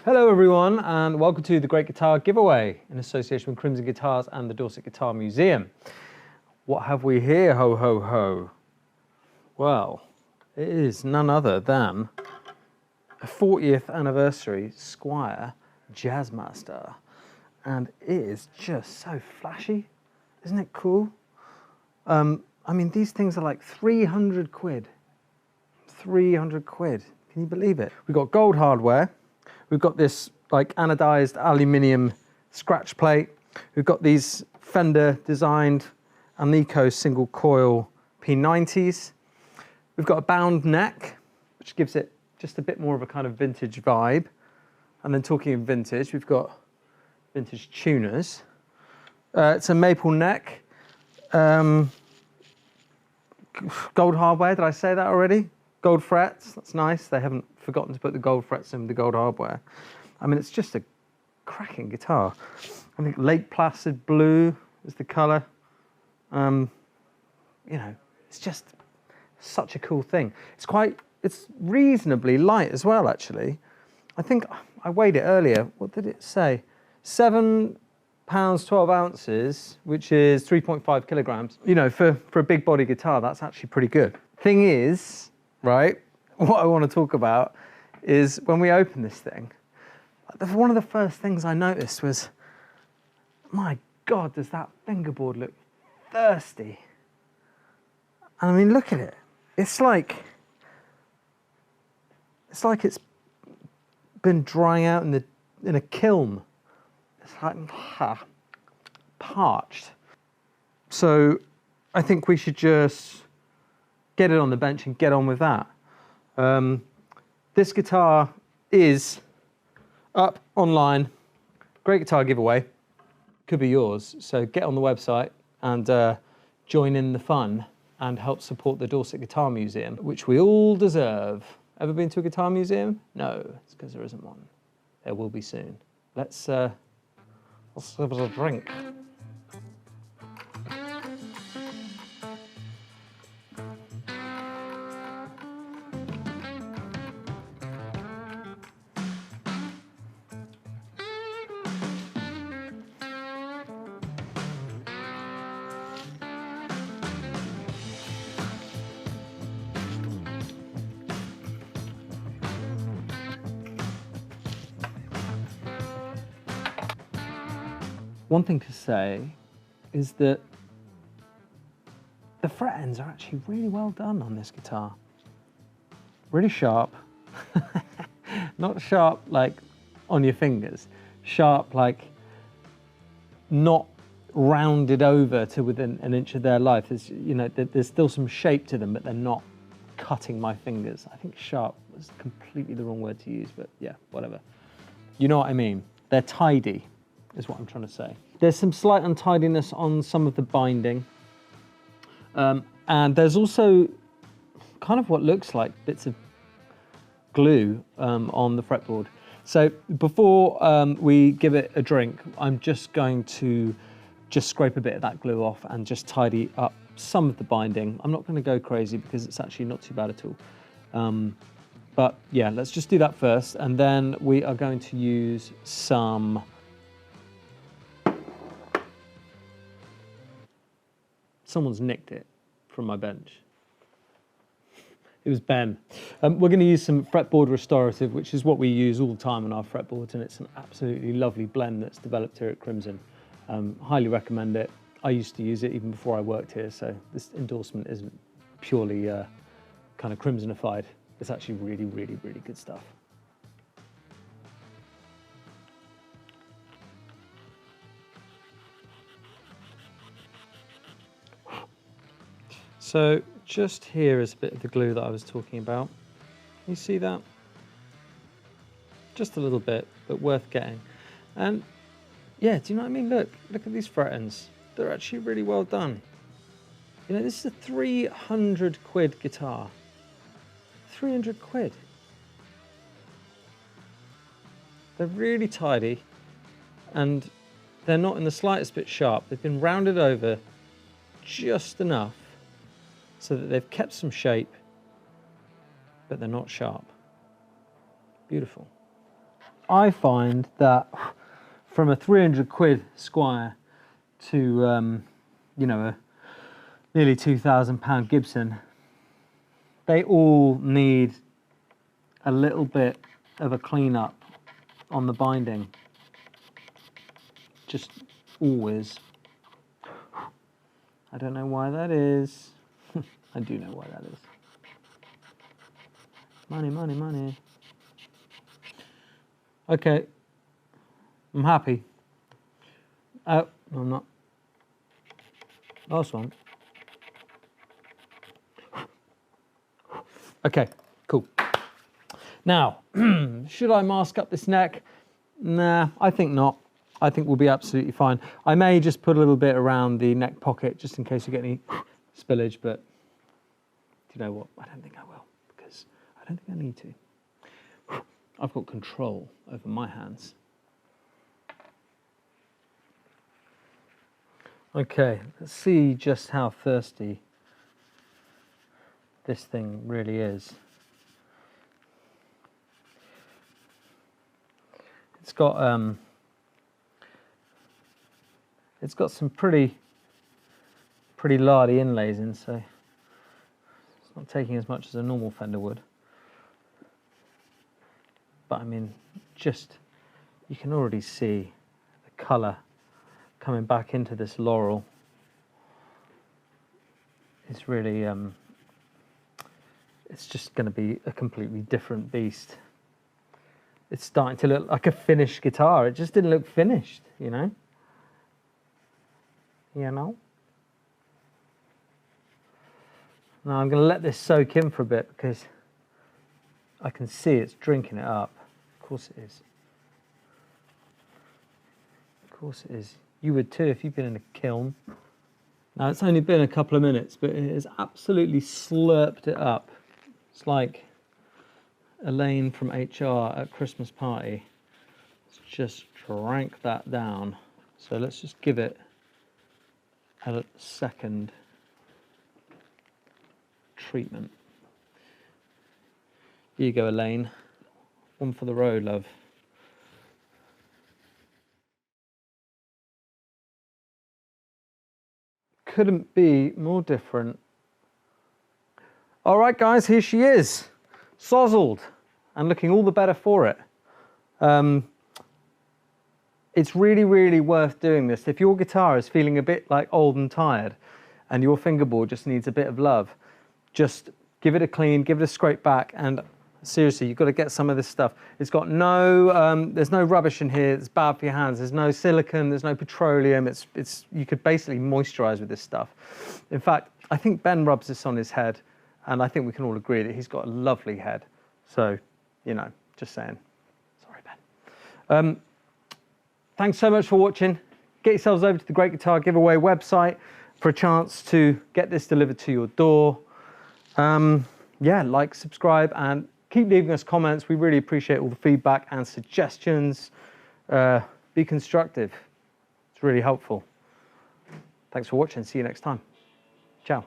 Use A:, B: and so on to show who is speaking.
A: Hello everyone and welcome to the Great Guitar Giveaway in association with Crimson Guitars and the Dorset Guitar Museum. What have we here, ho ho ho? Well, it is none other than a 40th anniversary Squier Jazzmaster. And it is just so flashy, isn't it cool? I mean, these things are like 300 quid. 300 quid, can you believe it? We've got gold hardware. We've got this like anodized aluminium scratch plate. We've got these Fender designed Amico single coil P90s. We've got a bound neck, which gives it just a bit more of a kind of vintage vibe. And then talking of vintage, we've got vintage tuners. It's a maple neck. Gold hardware, did I say that already? Gold frets, that's nice. They haven't forgotten to put the gold frets in with the gold hardware. I mean, it's just a cracking guitar. I think Lake Placid blue is the color. You know, it's just such a cool thing. It's reasonably light as well, actually. I think I weighed it earlier. What did it say? 7 pounds 12 ounces, which is 3.5 kilograms. You know, for a big body guitar, that's actually pretty good. Thing is, right, what I want to talk about is when we open this thing, one of the first things I noticed was, my God, does that fingerboard look thirsty? And I mean, look at it. It's like it's been drying out in a kiln. It's like parched. So I think we should just get it on the bench and get on with that. This guitar is up online. Great guitar giveaway. Could be yours. So get on the website and join in the fun and help support the Dorset Guitar Museum, which we all deserve. Ever been to a guitar museum? No, it's because there isn't one. There will be soon. Let's have a drink. One thing to say is that the fret ends are actually really well done on this guitar. Really sharp. Not sharp like on your fingers. Sharp like not rounded over to within an inch of their life. There's, you know, there's still some shape to them, but they're not cutting my fingers. I think sharp was completely the wrong word to use, but yeah, whatever. You know what I mean? They're tidy, is what I'm trying to say. There's some slight untidiness on some of the binding. And there's also kind of what looks like bits of glue on the fretboard. So before we give it a drink, I'm just going to scrape a bit of that glue off and just tidy up some of the binding. I'm not going to go crazy because it's actually not too bad at all. But yeah, let's just do that first. And then we are going to use some someone's nicked it from my bench. It was Ben. We're going to use some fretboard restorative, which is what we use all the time on our fretboards, and it's an absolutely lovely blend that's developed here at Crimson. Highly recommend it. I used to use it even before I worked here, so this endorsement isn't purely kind of Crimsonified. It's actually really, really, really good stuff. So just here is a bit of the glue that I was talking about. You see that? Just a little bit, but worth getting. And yeah, do you know what I mean? Look at these fret ends. They're actually really well done. You know, this is a 300 quid guitar. 300 quid. They're really tidy and they're not in the slightest bit sharp. They've been rounded over just enough so that they've kept some shape, but they're not sharp. Beautiful. I find that from a 300 quid Squier to, you know, a nearly £2,000 Gibson, they all need a little bit of a clean up on the binding. Just always. I don't know why that is. I do know why that is. Money, money, money. Okay. I'm happy. Oh, no, I'm not. Last one. Okay, cool. Now, should I mask up this neck? Nah, I think not. I think we'll be absolutely fine. I may just put a little bit around the neck pocket just in case you get any spillage, but do you know what? I don't think I will, because I don't think I need to. I've got control over my hands. Okay, let's see just how thirsty this thing really is. It's got some pretty lardy inlays in, so it's not taking as much as a normal fender would. But I mean, just, you can already see the colour coming back into this laurel. It's really, it's just going to be a completely different beast. It's starting to look like a finished guitar. It just didn't look finished, you know? You know? Now I'm going to let this soak in for a bit because I can see it's drinking it up. Of course it is. Of course it is. You would too if you've been in a kiln. Now it's only been a couple of minutes, but it has absolutely slurped it up. It's like Elaine from HR at Christmas party. It's just drank that down. So let's just give it a second treatment. Here you go, Elaine. One for the road, love. Couldn't be more different. All right, guys, here she is, sozzled and looking all the better for it. It's really, really worth doing this. If your guitar is feeling a bit like old and tired and your fingerboard just needs a bit of love, just give it a clean, give it a scrape back, and seriously, you've got to get some of this stuff. It's got no, there's no rubbish in here. It's bad for your hands. There's no silicone. There's no petroleum. You could basically moisturize with this stuff. In fact, I think Ben rubs this on his head, and I think we can all agree that he's got a lovely head. So, you know, just saying. Sorry, Ben. Thanks so much for watching. Get yourselves over to the Great Guitar Giveaway website for a chance to get this delivered to your door. Yeah, like, subscribe, and keep leaving us comments. We really appreciate all the feedback and suggestions. Be constructive. It's really helpful. Thanks for watching. See you next time. Ciao.